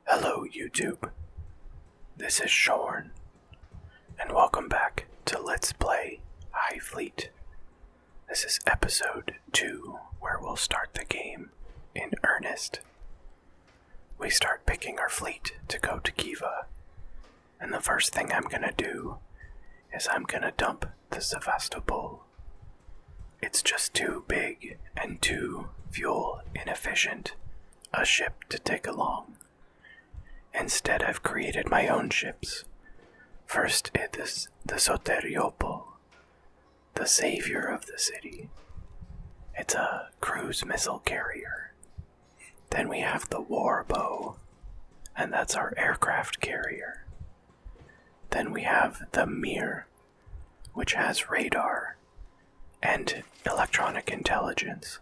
Hello YouTube, this is Shorn, and welcome back to Let's Play Highfleet. This is episode 2, where we'll start the game in earnest. We start picking our fleet to go to Khiva, and the first thing I'm gonna do is I'm gonna dump the Sevastopol. It's just too big and too fuel inefficient a ship to take along. Instead, I've created my own ships. First it is the Soteriopol, the savior of the city. It's a cruise missile carrier. Then we have the Warbow, and that's our aircraft carrier. Then we have the Mir, which has radar and electronic intelligence.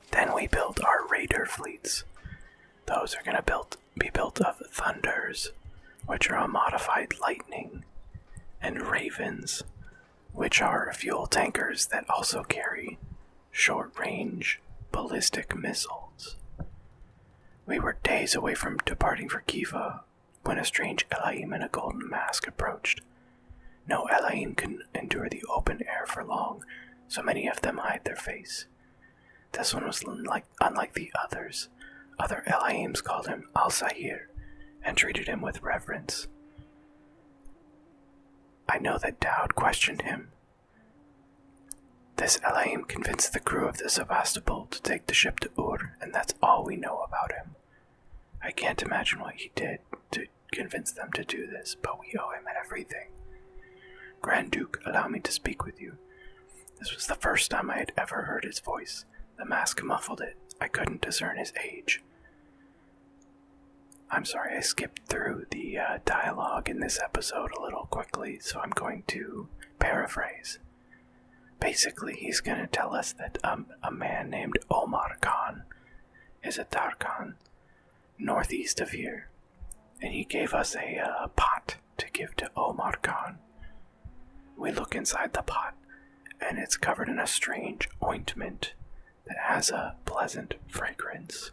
Then we build our raider fleets. Those are going to be built of Thunders, which are a modified Lightning, and Ravens, which are fuel tankers that also carry short-range ballistic missiles. We were days away from departing for Khiva when a strange Elaim in a golden mask approached. No Elaim can endure the open air for long, so many of them hide their face. This one was unlike the others. Other Elaims called him Al-Sahir and treated him with reverence. I know that Dowd questioned him. This Elaim convinced the crew of the Sevastopol to take the ship to Ur, and that's all we know about him. I can't imagine what he did to convince them to do this, but we owe him everything. Grand Duke, allow me to speak with you. This was the first time I had ever heard his voice. The mask muffled it. I couldn't discern his age. I'm sorry, I skipped through the dialogue in this episode a little quickly, so I'm going to paraphrase. Basically, he's going to tell us that a man named Omar Khan is a Tarkhan northeast of here, and he gave us a pot to give to Omar Khan. We look inside the pot, and it's covered in a strange ointment that has a pleasant fragrance.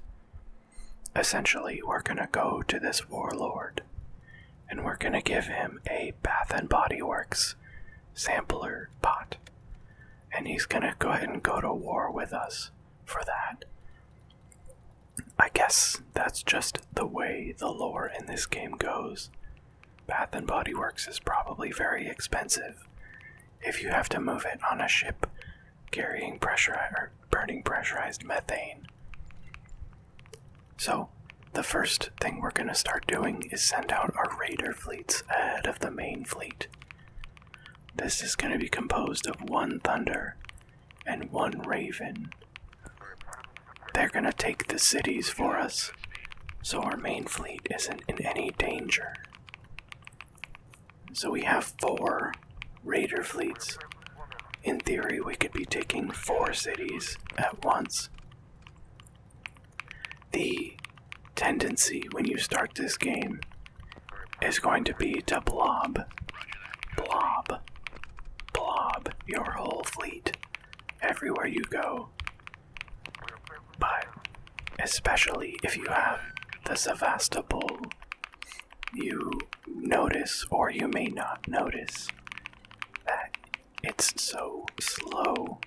Essentially, we're gonna go to this warlord, and we're gonna give him a Bath and Body Works sampler pot, and he's gonna go ahead and go to war with us for that. I guess that's just the way the lore in this game goes. Bath and Body Works is probably very expensive if you have to move it on a ship carrying burning pressurized methane. So, the first thing we're going to start doing is send out our raider fleets ahead of the main fleet. This is going to be composed of 1 Thunder and 1 Raven. They're going to take the cities for us, so our main fleet isn't in any danger. So we have 4 raider fleets. In theory, we could be taking 4 cities at once. The tendency when you start this game is going to be to blob your whole fleet everywhere you go. But especially if you have the Sevastopol, you notice, or you may not notice, that it's so slow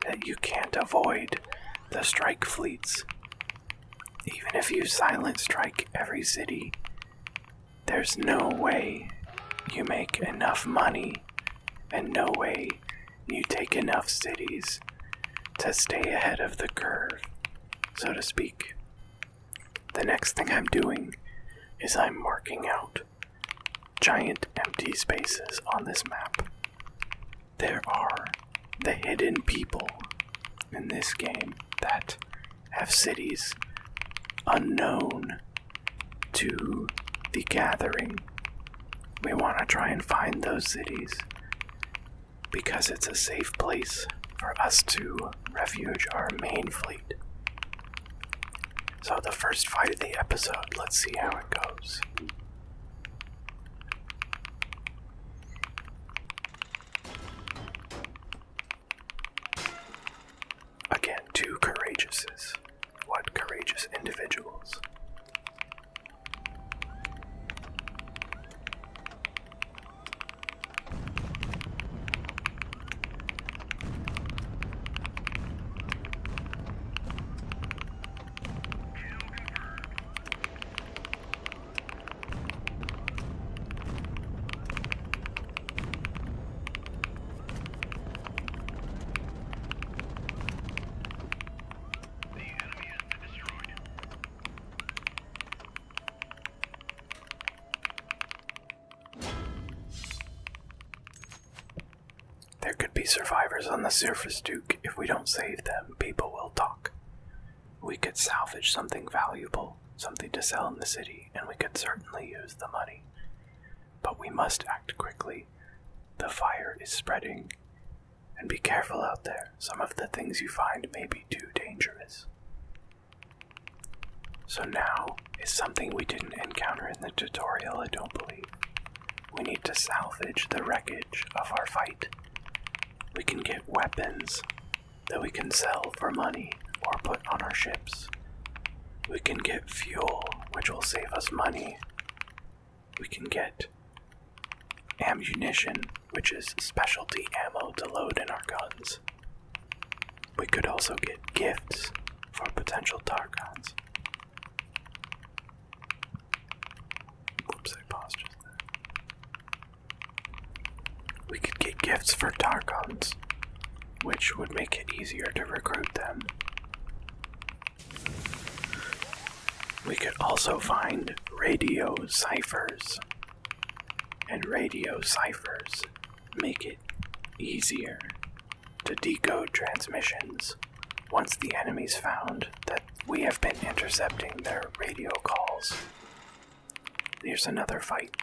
that you can't avoid the strike fleets. Even if you silent strike every city, there's no way you make enough money and no way you take enough cities to stay ahead of the curve, so to speak. The next thing I'm doing is I'm marking out giant empty spaces on this map. There are the hidden people in this game that have cities unknown to the gathering. We want to try and find those cities because it's a safe place for us to refuge our main fleet. So the first fight of the episode, let's see how it goes. Again, 2 courageouses. What courageous individuals. be survivors on the surface, Duke. If we don't save them, people will talk. We could salvage something valuable, something to sell in the city, and we could certainly use the money. But we must act quickly. The fire is spreading. And be careful out there. Some of the things you find may be too dangerous. So now is something we didn't encounter in the tutorial, I don't believe. We need to salvage the wreckage of our fight. We can get weapons that we can sell for money or put on our ships. We can get fuel, which will save us money. We can get ammunition, which is specialty ammo to load in our guns. We could also get gifts for potential Targons. Whoops, I paused just there. We could get gifts for Targons, which would make it easier to recruit them. We could also find radio ciphers, and radio ciphers make it easier to decode transmissions once the enemy's found that we have been intercepting their radio calls. Here's another fight.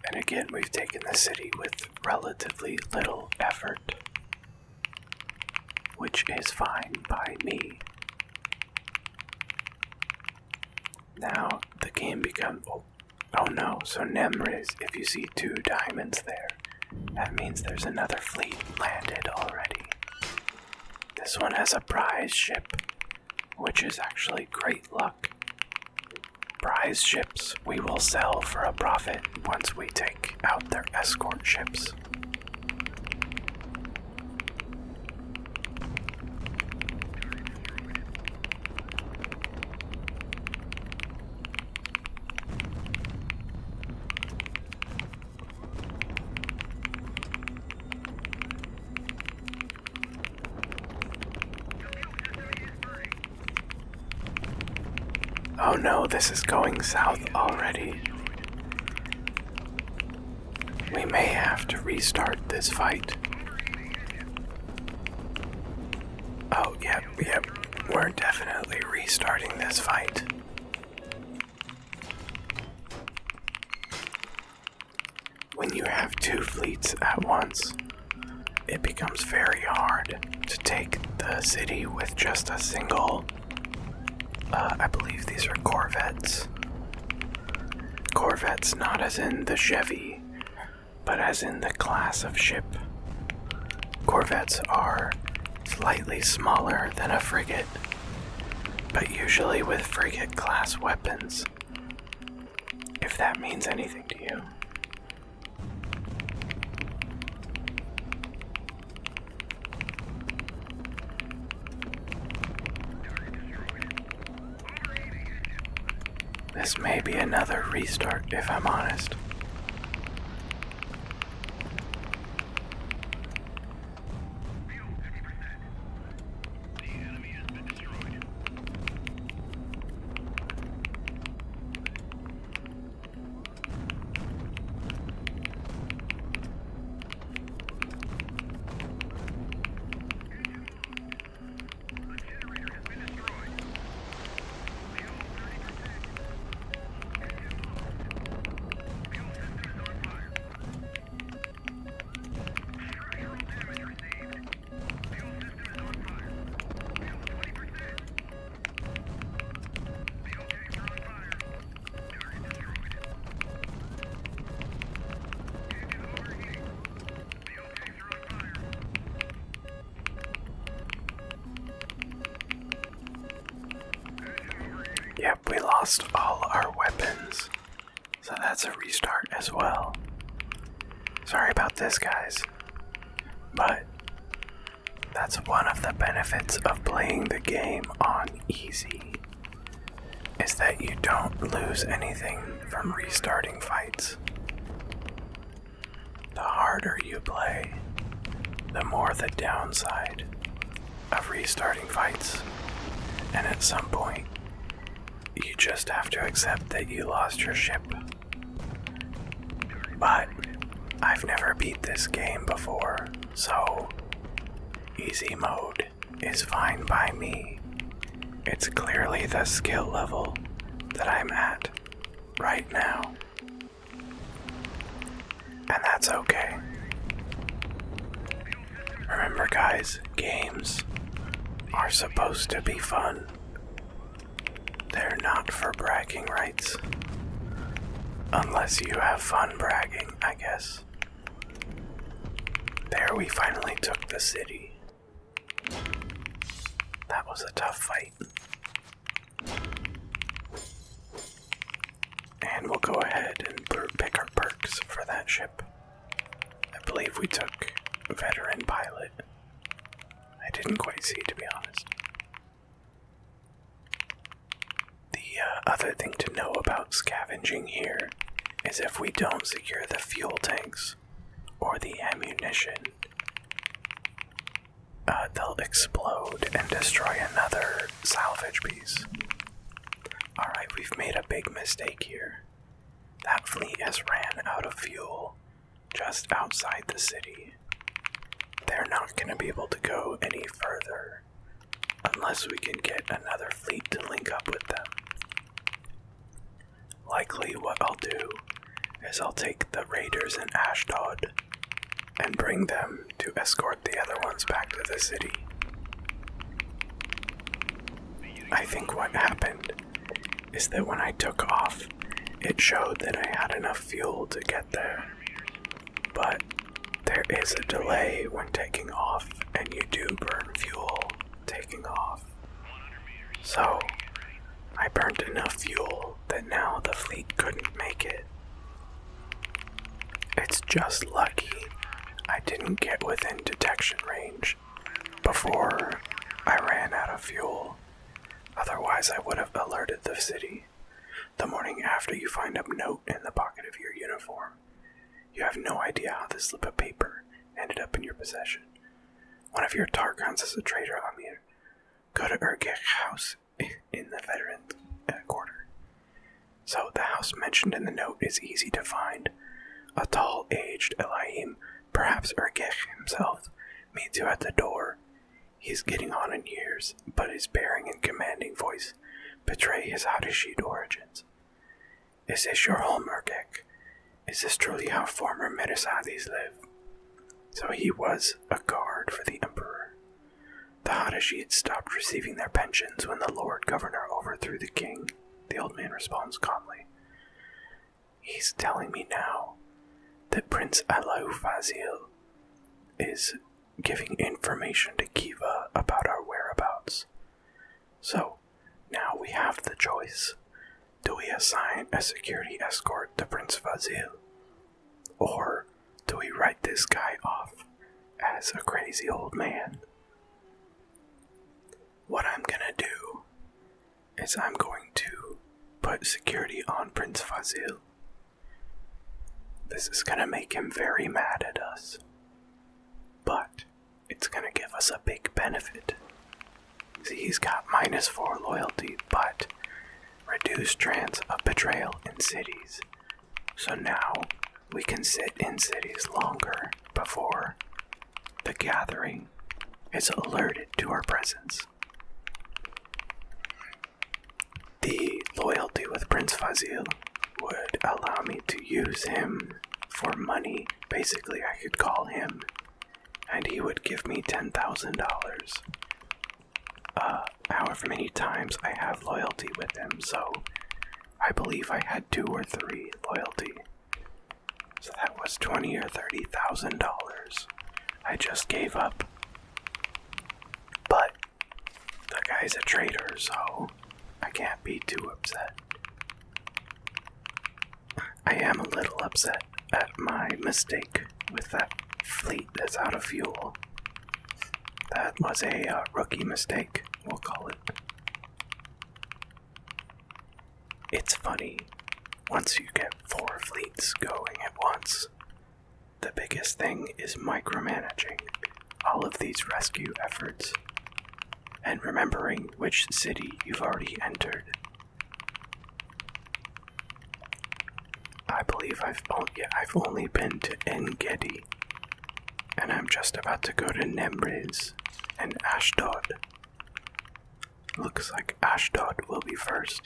And again, we've taken the city with relatively little effort, which is fine by me. Now, the game becomes... Oh no, so Nemriz, if you see 2 diamonds there, that means there's another fleet landed already. This one has a prize ship, which is actually great luck. Prize ships we will sell for a profit once we take out their escort ships. Oh no, this is going south already. We may have to restart this fight. Oh, yep, we're definitely restarting this fight. When you have 2 fleets at once, it becomes very hard to take the city with just a single... I believe these are corvettes. Corvettes not as in the Chevy, but as in the class of ship. Corvettes are slightly smaller than a frigate, but usually with frigate-class weapons, if that means anything to you. This may be another restart, if I'm honest. Yep, we lost all our weapons, so that's a restart as well. Sorry about this, guys, but That's one of the benefits of playing the game on easy, is that you don't lose anything from restarting fights. The harder you play, the more the downside of restarting fights. And at some point, you just have to accept that you lost your ship. But I've never beat this game before, so easy mode is fine by me. It's clearly the skill level that I'm at right now. And that's okay. Remember guys, games are supposed to be fun. They're not for bragging rights. Unless you have fun bragging, I guess. There we finally took the city. That was a tough fight. And we'll go ahead and pick our perks for that ship. I believe we took veteran pilot. I didn't quite see, to be honest. The other thing to know about scavenging here is if we don't secure the fuel tanks or the ammunition, they'll explode and destroy another salvage piece. Alright, we've made a big mistake here. That fleet has ran out of fuel just outside the city. They're not going to be able to go any further unless we can get another fleet to link up with them. Likely what I'll do is I'll take the raiders in Ashdod and bring them to escort the other ones back to the city. I think what happened is that when I took off, it showed that I had enough fuel to get there. But there is a delay when taking off, and you do burn fuel taking off. So, I burned enough fuel that now the fleet couldn't make it. It's just lucky I didn't get within detection range before I ran out of fuel. Otherwise, I would have alerted the city. The morning after, you find a note in the pocket of your uniform. You have no idea how this slip of paper ended up in your possession. One of your Targons is a traitor, Amir. Go to Urgek's house in the veteran quarter. So the house mentioned in the note is easy to find. A tall, aged Elohim, perhaps Urgek himself, meets you at the door. He's getting on in years, but his bearing and commanding voice betray his Hadashid origins. Is this your home, Urgek? Is this truly how former Metasadis live? So he was a guard for the Emperor. The Hadashids stopped receiving their pensions when the Lord Governor overthrew the king, the old man responds calmly. He's telling me now that Prince Allahu Fazil is giving information to Khiva about our whereabouts. So, now we have the choice. Do we assign a security escort to Prince Fazil? Or do we write this guy off as a crazy old man? What I'm gonna do is I'm going to put security on Prince Fazil. This is gonna make him very mad at us. But it's gonna give us a big benefit. See, he's got -4 loyalty, but reduced chance of betrayal in cities. So now we can sit in cities longer before the gathering is alerted to our presence. The loyalty with Prince Fazil would allow me to use him for money. Basically, I could call him and he would give me $10,000. However many times I have loyalty with him, so I believe I had 2 or 3 loyalty. So that was $20,000 or $30,000 I just gave up. But the guy's a traitor, so I can't be too upset. I am a little upset at my mistake with that fleet that's out of fuel. That was a rookie mistake, we'll call it. It's funny, once you get 4 fleets going at once, the biggest thing is micromanaging all of these rescue efforts and remembering which city you've already entered. I believe I've only been to En-Gedi, and I'm just about to go to Nemriz and Ashdod. Looks like Ashdod will be first.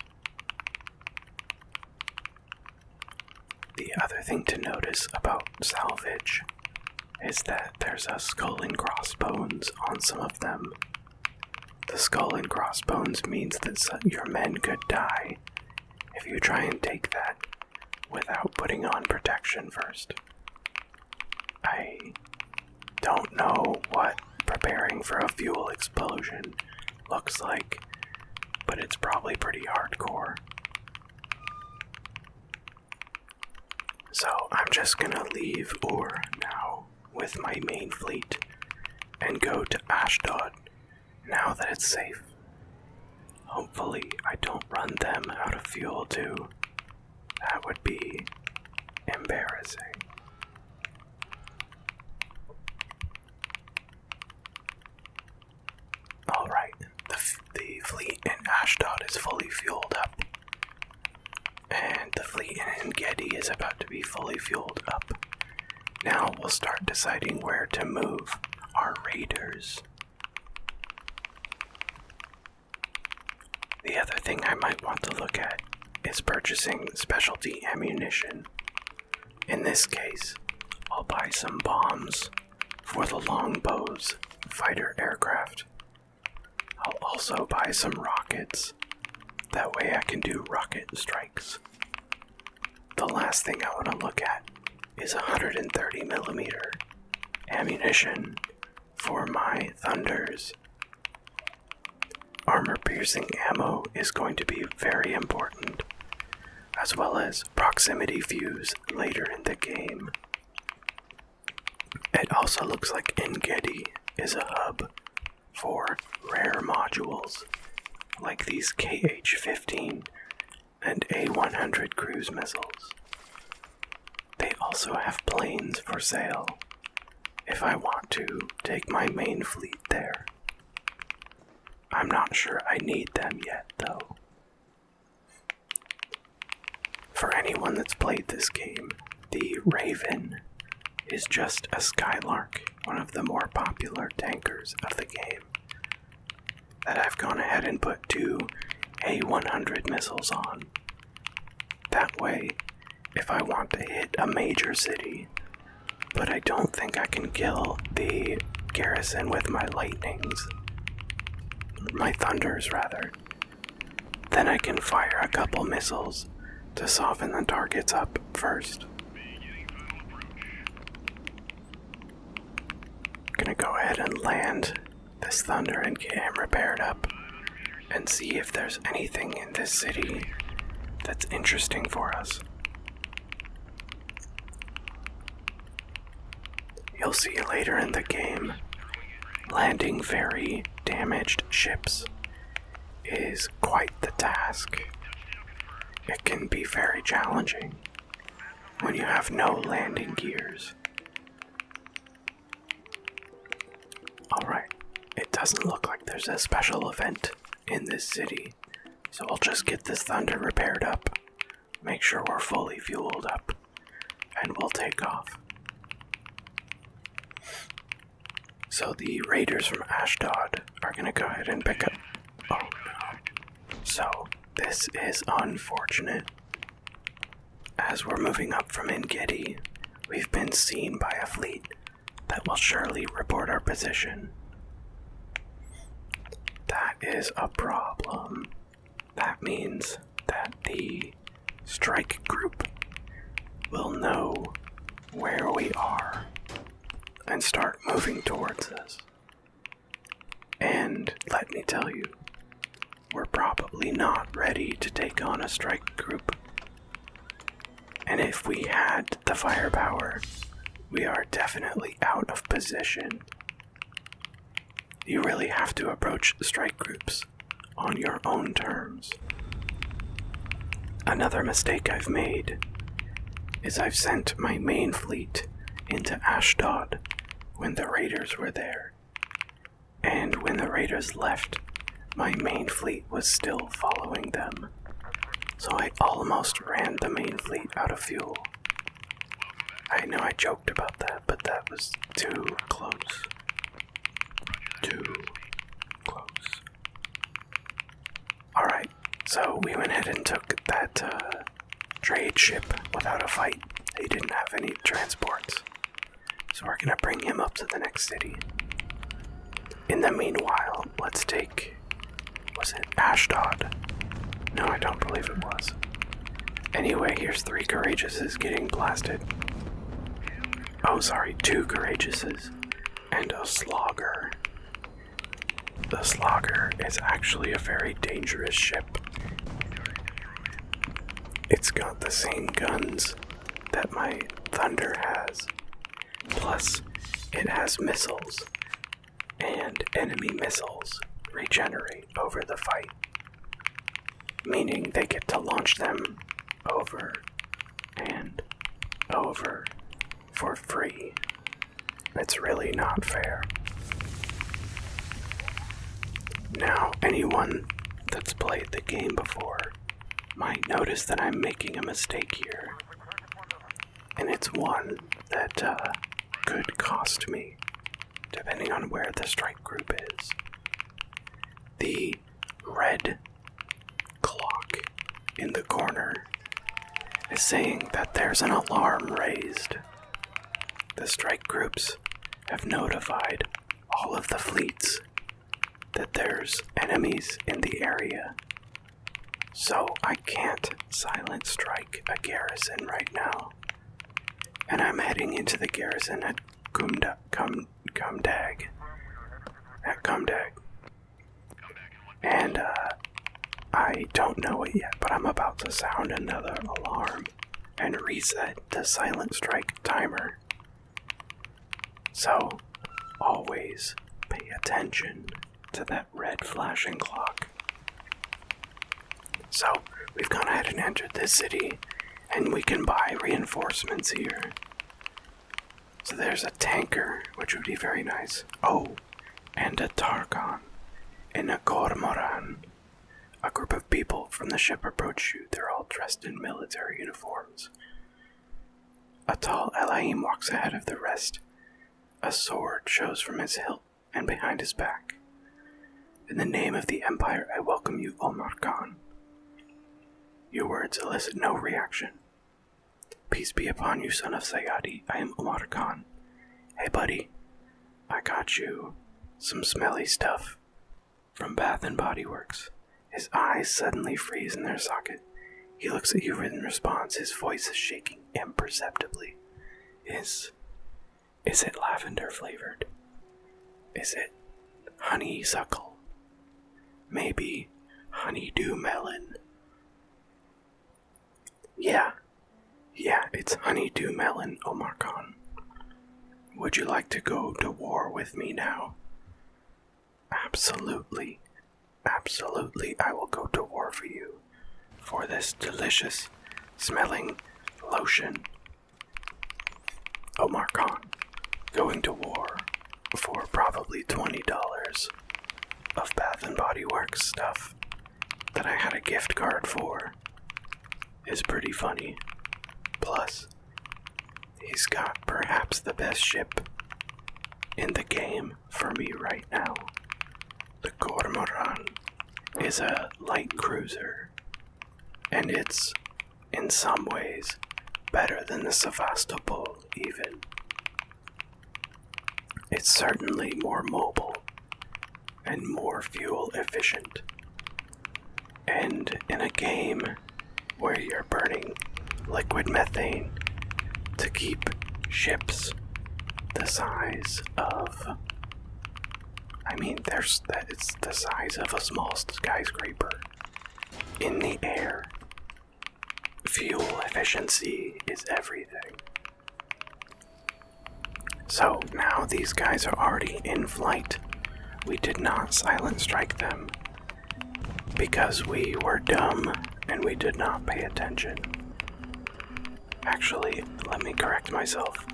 The other thing to notice about salvage is that there's a skull and crossbones on some of them. The skull and crossbones means that your men could die if you try and take that without putting on protection first. I don't know what preparing for a fuel explosion looks like, but it's probably pretty hardcore. So I'm just gonna leave Ur now with my main fleet and go to Ashdod now that it's safe. Hopefully I don't run them out of fuel too. That would be embarrassing. Alright, the fleet in Ashdod is fully fueled up. And the fleet in En-Gedi is about to be fully fueled up. Now we'll start deciding where to move our raiders. The other thing I might want to look at is purchasing specialty ammunition. In this case, I'll buy some bombs for the longbows fighter aircraft. I'll also buy some rockets. That way I can do rocket strikes. The last thing I want to look at is 130mm ammunition for my Thunders. Armor-piercing ammo is going to be very important, as well as proximity fuse later in the game. It also looks like En-Gedi is a hub for rare modules, like these KH-15 and A-100 cruise missiles. They also have planes for sale, if I want to take my main fleet there. I'm not sure I need them yet, though. For anyone that's played this game, the Raven is just a Skylark, one of the more popular tankers of the game, that I've gone ahead and put 2 A-100 missiles on. That way, if I want to hit a major city, but I don't think I can kill the garrison with my lightnings, my thunders rather, then I can fire a couple missiles to soften the targets up first. Gonna go ahead and land this thunder and get him repaired up and see if there's anything in this city that's interesting for us. You'll see later in the game, landing very damaged ships is quite the task. It can be very challenging when you have no landing gears. Alright, it doesn't look like there's a special event in this city, so I'll just get this thunder repaired up, make sure we're fully fueled up, and we'll take off. So the raiders from Ashdod are gonna go ahead and pick up. Oh no. So this is unfortunate. As we're moving up from En-Gedi, we've been seen by a fleet that will surely report our position. That is a problem. That means that the strike group will know where we are and start moving towards us. And let me tell you, we're probably not ready to take on a strike group. And if we had the firepower, we are definitely out of position. You really have to approach strike groups on your own terms. Another mistake I've made is I've sent my main fleet into Ashdod when the raiders were there. And when the raiders left, my main fleet was still following them. So I almost ran the main fleet out of fuel. I know I joked about that, but that was too close. Too close. Alright, so we went ahead and took that trade ship without a fight. He didn't have any transports. So we're gonna bring him up to the next city. In the meanwhile, let's take... was it Ashdod? No, I don't believe it was. Anyway, here's 3 Courageouses getting blasted. Oh, sorry, 2 Courageouses and a Slogger. The Slogger is actually a very dangerous ship. It's got the same guns that my Thunder has. Plus, it has missiles, and enemy missiles regenerate over the fight, meaning they get to launch them over and over for free. It's really not fair. Now, anyone that's played the game before might notice that I'm making a mistake here, and it's one that could cost me, depending on where the strike group is. The red clock in the corner is saying that there's an alarm raised. The strike groups have notified all of the fleets that there's enemies in the area. So I can't silent strike a garrison right now. And I'm heading into the garrison at Cumdag. And I don't know it yet, but I'm about to sound another alarm and reset the silent strike timer. So always pay attention to that red flashing clock. So we've gone ahead and entered this city, and we can buy reinforcements here. So there's a tanker, which would be very nice. Oh, and a Targon and a Cormoran. A group of people from the ship approach you. They're all dressed in military uniforms. A tall Elaim walks ahead of the rest. A sword shows from his hilt and behind his back. In the name of the Empire, I welcome you, Omar Khan. Your words elicit no reaction. Peace be upon you, son of Sayadi. I am Omar Khan. Hey, buddy. I got you some smelly stuff from Bath and Body Works. His eyes suddenly freeze in their socket. He looks at you in response. His voice is shaking imperceptibly. Is it lavender flavored? Is it honeysuckle? Maybe honeydew melon? Yeah, it's honeydew melon, Omar Khan. Would you like to go to war with me now? Absolutely, I will go to war for you, for this delicious smelling lotion. Omar Khan, going to war for probably $20 of Bath and Body Works stuff that I had a gift card for is pretty funny. Plus, he's got perhaps the best ship in the game for me right now. The Cormoran is a light cruiser, and it's, in some ways, better than the Sevastopol even. It's certainly more mobile and more fuel efficient. And in a game where you're burning liquid methane to keep ships the size of... it's the size of a small skyscraper in the air. Fuel efficiency is everything. So now these guys are already in flight we did not silent strike them because we were dumb and we did not pay attention. Actually, let me correct myself.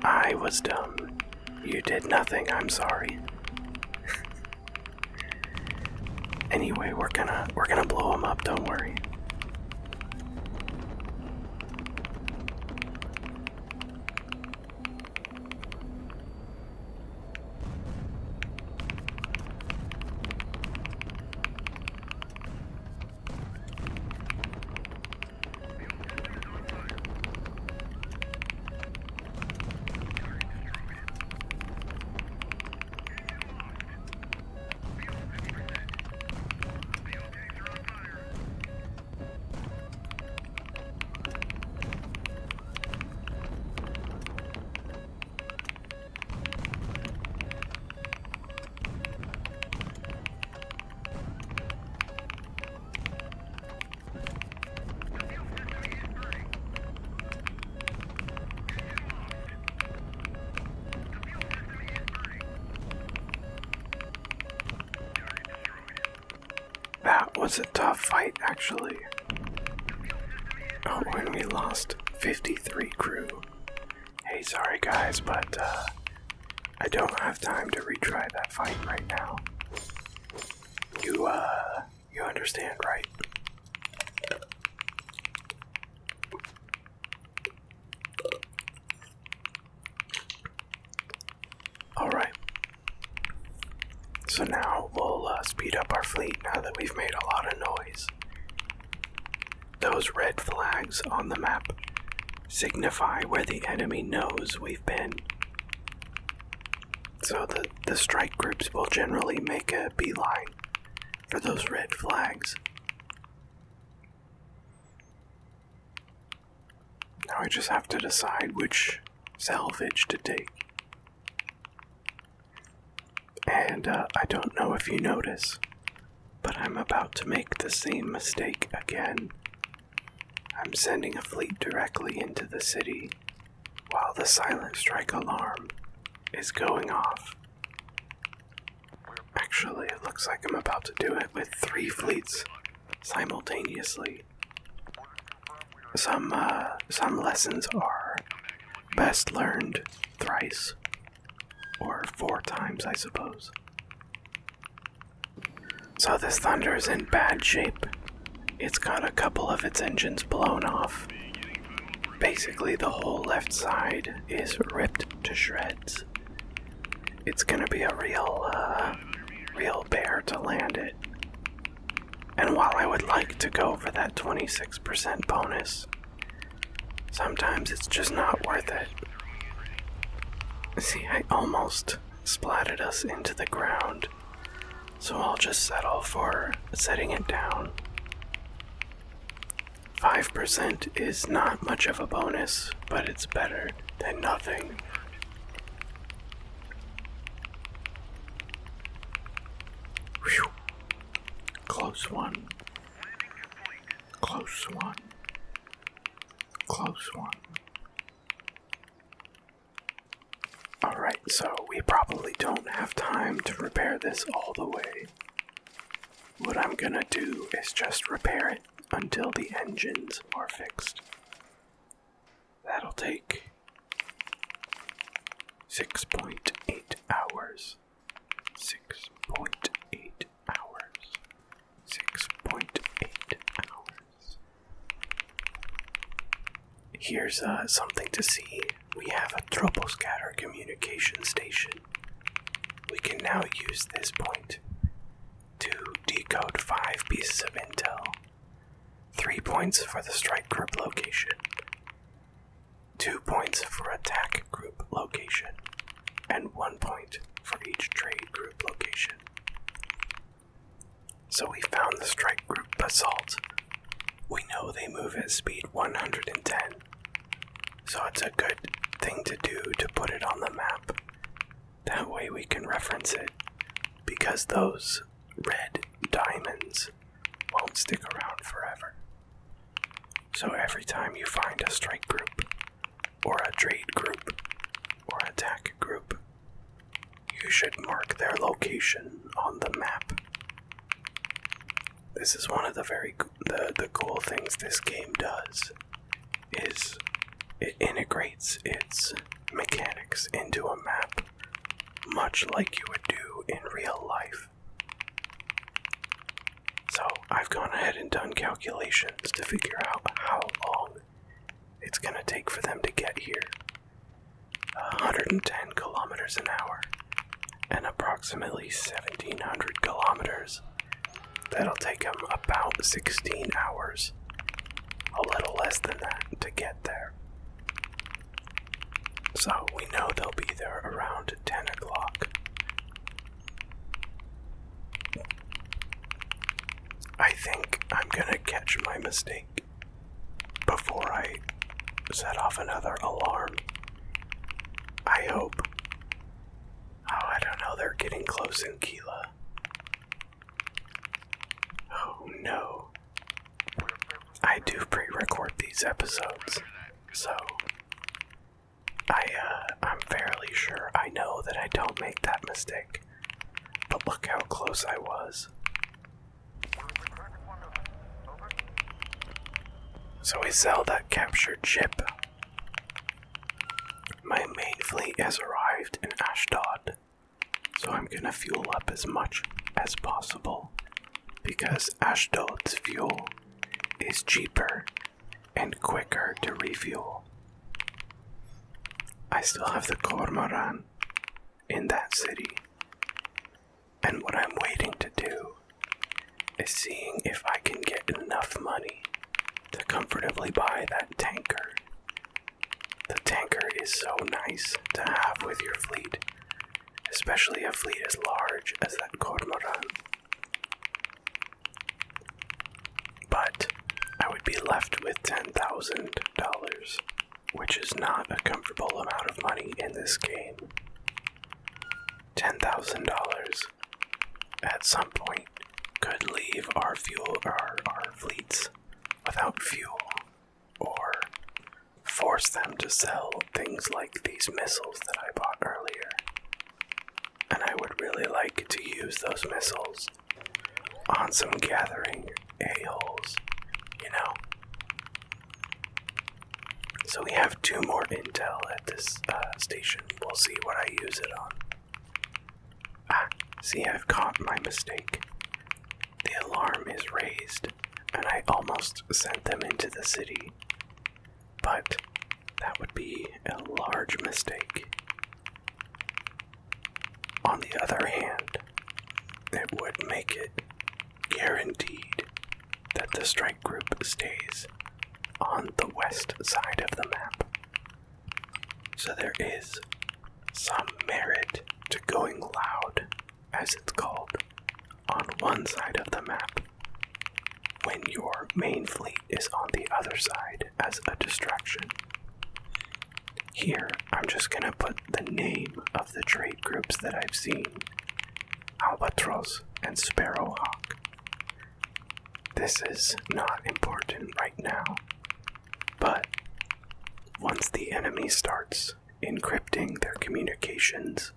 I was dumb. You did nothing, I'm sorry. Anyway, we're gonna blow them up, don't worry. That was a tough fight, actually. Oh, and we lost 53 crew. Hey, sorry guys, but I don't have time to retry that fight right now. You understand, right? Alright. So now we'll speed up our fleet now that we've made a lot of noise. Those red flags on the map signify where the enemy knows we've been. So the strike groups will generally make a beeline for those red flags. Now I just have to decide which salvage to take. And I don't know if you notice, but I'm about to make the same mistake again. I'm sending a fleet directly into the city while the silent strike alarm is going off. Actually, it looks like I'm about to do it with 3 fleets simultaneously. Some lessons are best learned thrice, or 4 times, I suppose. So this Thunder is in bad shape. It's got a couple of its engines blown off. Basically, the whole left side is ripped to shreds. It's gonna be a real bear to land it. And while I would like to go for that 26% bonus, sometimes it's just not worth it. See, I almost splatted us into the ground, so I'll just settle for setting it down. 5% is not much of a bonus, but it's better than nothing. Whew. Close one. Close one. Close one. Alright, so we probably don't have time to repair this all the way. What I'm gonna do is just repair it until the engines are fixed. That'll take 6.8 hours. 6.8 hours. 6.8 hours. Here's something to see. We have a troposcatter communication station. We can now use this point to decode 5 pieces of intel. 3 points for the strike group location, 2 points for attack group location, and 1 point for each trade group location. So we found the strike group Basalt. We know they move at speed 110, so it's a good thing to do to put it on the map. That way we can reference it, because those red diamonds won't stick around forever. So every time you find a strike group, or a trade group, or attack group, you should mark their location on the map. This is one of the the cool things this game does, is it integrates its mechanics into a map, much like you would do in real life. So I've gone ahead and done calculations to figure out how long it's going to take for them to get here. 110 kilometers an hour and approximately 1,700 kilometers. That'll take them about 16 hours, a little less than that, to get there. So we know they'll be there around 10 o'clock. I think I'm gonna catch my mistake before I set off another alarm. I hope. Oh, I don't know, they're getting close in Khiva. Oh no. I do pre-record these episodes, so I'm fairly sure I know that I don't make that mistake. But look how close I was. So we sell that captured ship. My main fleet has arrived in Ashdod, so I'm gonna fuel up as much as possible, because Ashdod's fuel is cheaper and quicker to refuel. I still have the Cormoran in that city, and what I'm waiting to do is seeing if I can get enough money to comfortably buy that tanker. The tanker is so nice to have with your fleet, especially a fleet as large as that Cormoran. But I would be left with $10,000, which is not a comfortable amount of money in this game. $10,000 at some point could leave our fleets without fuel, or force them to sell things like these missiles that I bought earlier. And I would really like to use those missiles on some gathering a-holes, you know? So we have 2 more intel at this station. We'll see what I use it on. See, I've caught my mistake. The alarm is raised, and I almost sent them into the city. But that would be a large mistake. On the other hand, it would make it guaranteed that the strike group stays on the west side of the map. So there is some merit to going loud, as it's called, on one side of the map, when your main fleet is on the other side as a distraction. Here, I'm just gonna put the name of the trade groups that I've seen: Albatross and Sparrowhawk. This is not important right now, but once the enemy starts encrypting their communications,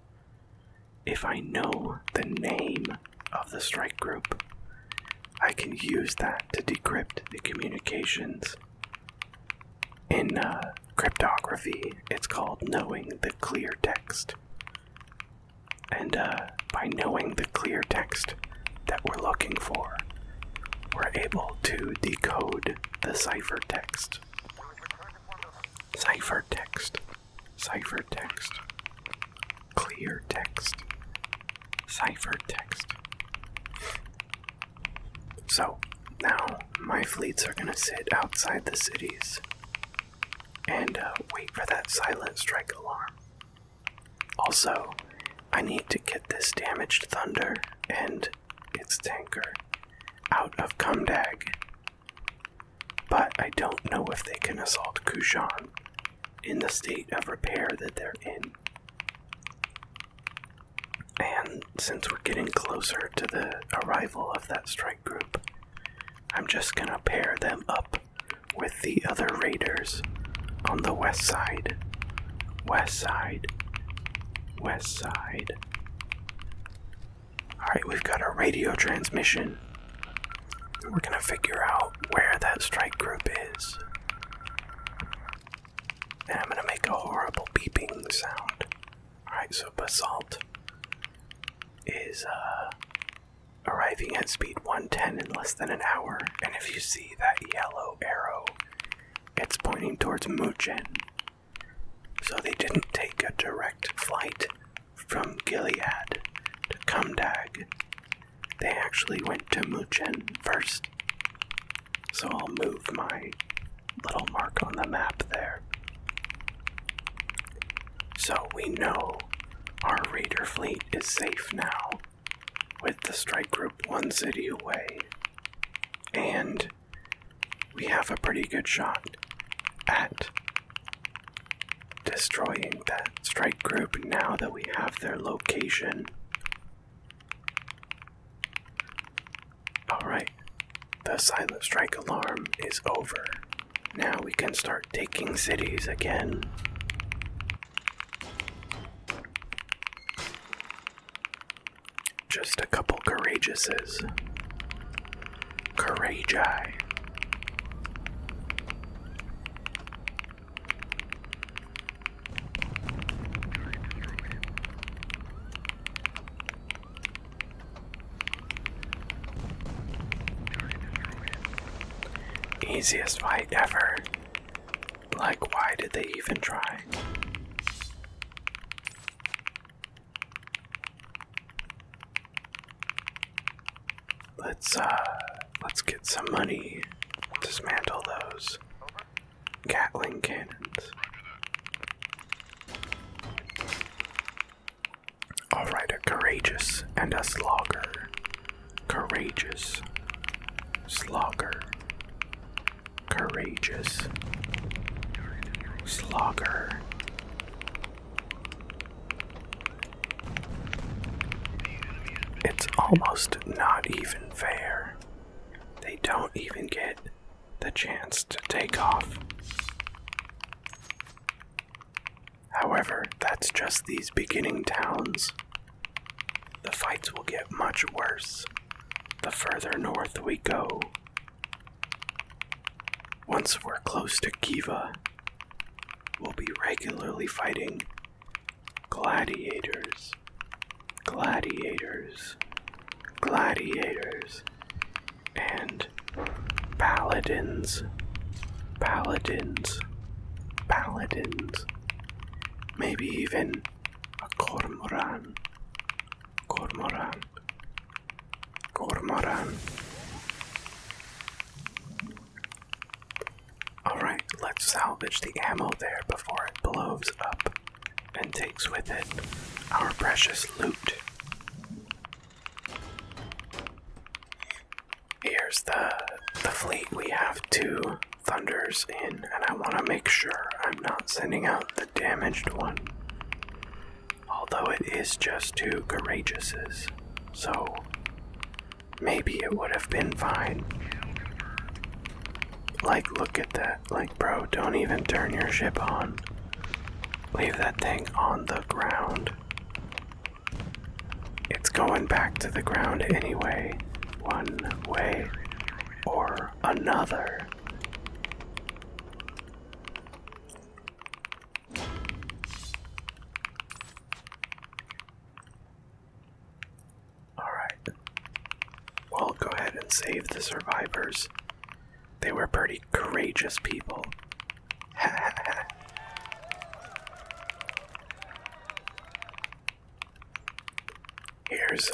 if I know the name of the strike group, I can use that to decrypt the communications. In cryptography, it's called knowing the clear text. And by knowing the clear text that we're looking for, we're able to decode the ciphertext. Ciphertext. Ciphertext. Clear text. Ciphertext. So, now my fleets are gonna sit outside the cities and wait for that silent strike alarm. Also, I need to get this damaged Thunder and its tanker out of Kumdag, but I don't know if they can assault Kushan in the state of repair that they're in. And since we're getting closer to the arrival of that strike group, I'm just gonna pair them up with the other raiders on the west side. West side. West side. Alright, we've got a radio transmission. We're gonna figure out where that strike group is. And I'm gonna make a horrible beeping sound. Alright, so Basalt is arriving at speed 110 in less than an hour. And if you see that yellow arrow, it's pointing towards Muchen. So they didn't take a direct flight from Gilead to Kumdag. They actually went to Muchen first. So I'll move my little mark on the map there. So we know our raider fleet is safe now, with the strike group 1 city away. And we have a pretty good shot at destroying that strike group now that we have their location. Alright, the silent strike alarm is over. Now we can start taking cities again. Just a couple courageouses. Couragei. Easiest fight ever. Like, why did they even try? Let's get some money. Dismantle those Gatling cannons. Alright, a courageous and a slogger. Courageous. Slogger. Courageous. Slogger. It's almost not even fair. They don't even get the chance to take off. However, that's just these beginning towns. The fights will get much worse the further north we go. Once we're close to Khiva, we'll be regularly fighting gladiators, gladiators, gladiators, and paladins, paladins, paladins, maybe even a cormoran, cormoran, cormoran. Alright, let's salvage the ammo there before it blows up and takes with it our precious loot. Here's the fleet. We have 2 Thunders in, and I want to make sure I'm not sending out the damaged one. Although it is just 2 Courageouses, so maybe it would have been fine. Like, look at that. Like, bro, don't even turn your ship on. Leave that thing on the ground. It's going back to the ground anyway, one way or another. Alright. Well, go ahead and save the survivors. They were pretty courageous people. Here's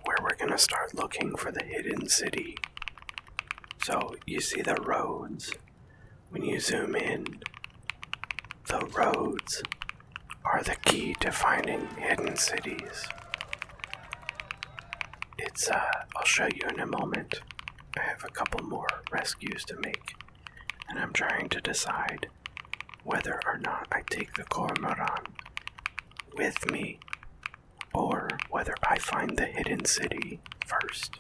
where we're gonna start looking for the hidden city. So you see the roads. When you zoom in, the roads are the key to finding hidden cities. I'll show you in a moment. I have a couple more rescues to make, and I'm trying to decide whether or not I take the cormoran with me, or whether I find the hidden city first.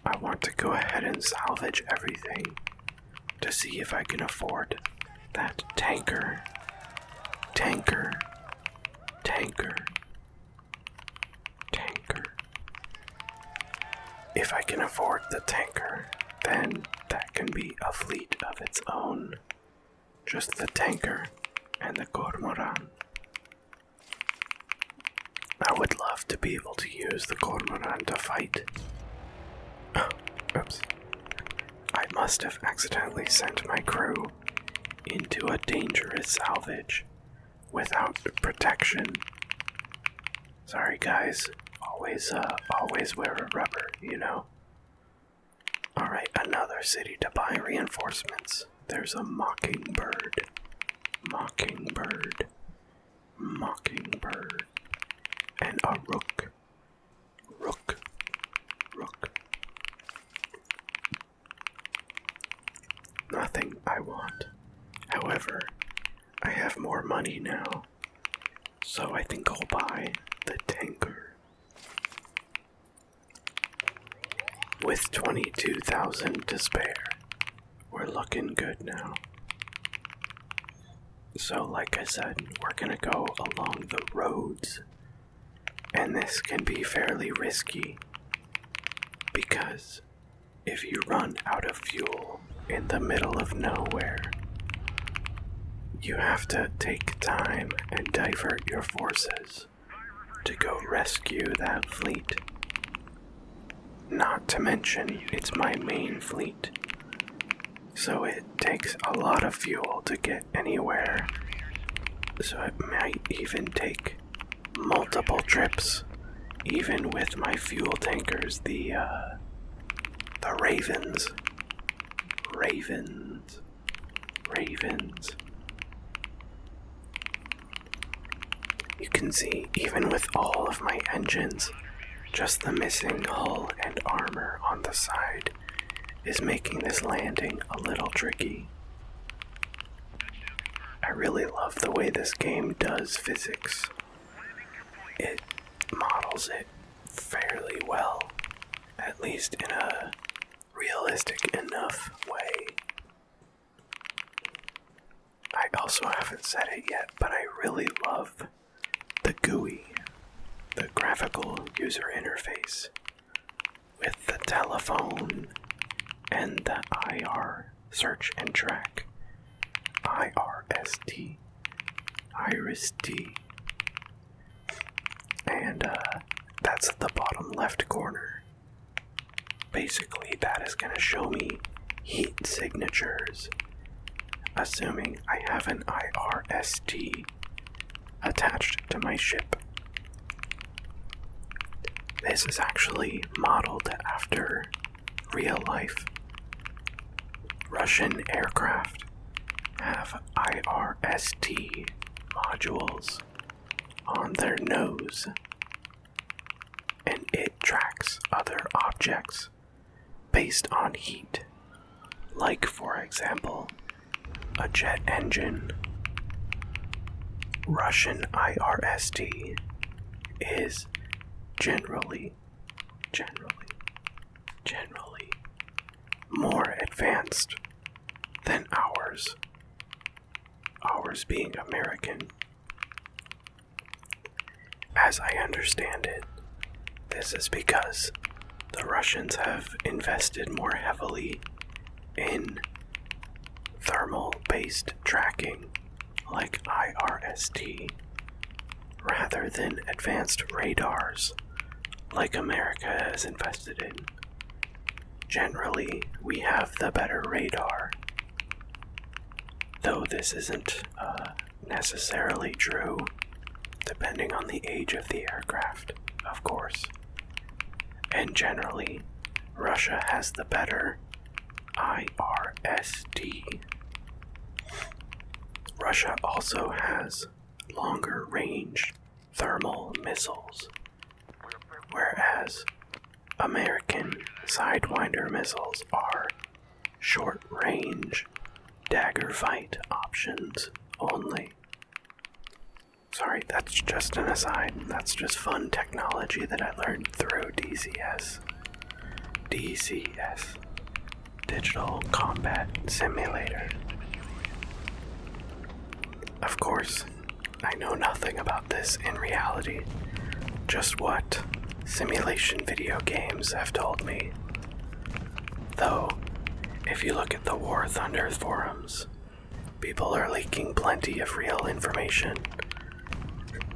I want to go ahead and salvage everything to see if I can afford that tanker, tanker, tanker, If I can afford the tanker, then that can be a fleet of its own. Just the tanker and the cormoran. I would love to be able to use the cormoran to fight. Oops. I must have accidentally sent my crew into a dangerous salvage without protection. Sorry guys, always wear a rubber, you know. Alright, another city to buy reinforcements. There's a mockingbird, and a rook. Nothing I want. However, I have more money now, so I think I'll buy the tanker. With 22,000 to spare, we're looking good now. So like I said, we're gonna go along the roads, and this can be fairly risky, because if you run out of fuel in the middle of nowhere, you have to take time and divert your forces to go rescue that fleet. Not to mention, it's my main fleet, so it takes a lot of fuel to get anywhere, so it might even take multiple trips, even with my fuel tankers, the Ravens. You can see, even with all of my engines, just the missing hull and armor on the side is making this landing a little tricky. I really love the way this game does physics. It models it fairly well, at least in a realistic enough way. I also haven't said it yet, but I really love the GUI, the graphical user interface, with the telephone and the IR search and track, IRST, Iris T, and that's the bottom left corner. Basically, that is going to show me heat signatures, assuming I have an IRST attached to my ship. This is actually modeled after real life. Russian aircraft have IRST modules on their nose, and it tracks other objects based on heat, like, for example, a jet engine. Russian IRST is generally more advanced than ours being American. As I understand it, this is because the Russians have invested more heavily in thermal-based tracking, like IRST, rather than advanced radars, like America has invested in. Generally, we have the better radar, though this isn't necessarily true, depending on the age of the aircraft, of course. And generally, Russia has the better IRST. Russia also has longer range thermal missiles, whereas American Sidewinder missiles are short range dagger fight options only. Sorry, that's just an aside. That's just fun technology that I learned through DCS. Digital Combat Simulator. Of course, I know nothing about this in reality, just what simulation video games have told me. Though, if you look at the War Thunder forums, people are leaking plenty of real information.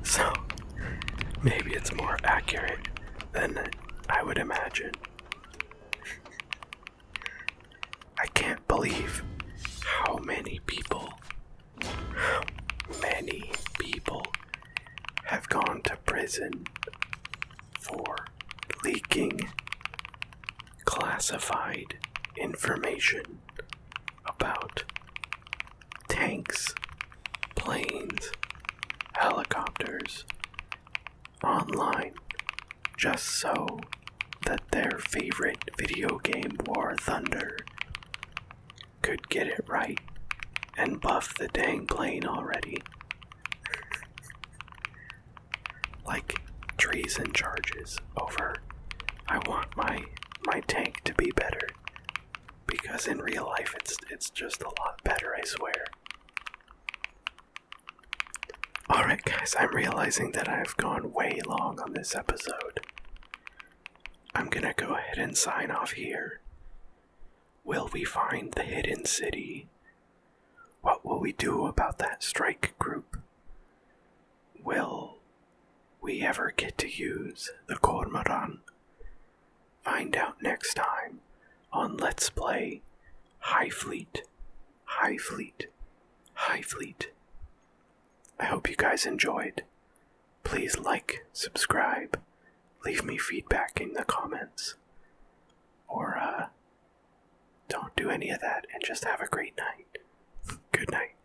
So, maybe it's more accurate than I would imagine. I can't believe how many people have gone to prison for leaking classified information about tanks, planes, helicopters online just so that their favorite video game War Thunder could get it right and buff the dang plane already. Like treason charges over I want my tank to be better, because in real life it's just a lot better, I swear. Alright guys, I'm realizing that I've gone way long on this episode. I'm gonna go ahead and sign off here. Will we find the hidden city? What will we do about that strike group? Will we ever get to use the Cormoran? Find out next time on Let's Play Highfleet. I hope you guys enjoyed. Please like, subscribe, leave me feedback in the comments. Or, don't do any of that and just have a great night. Good night.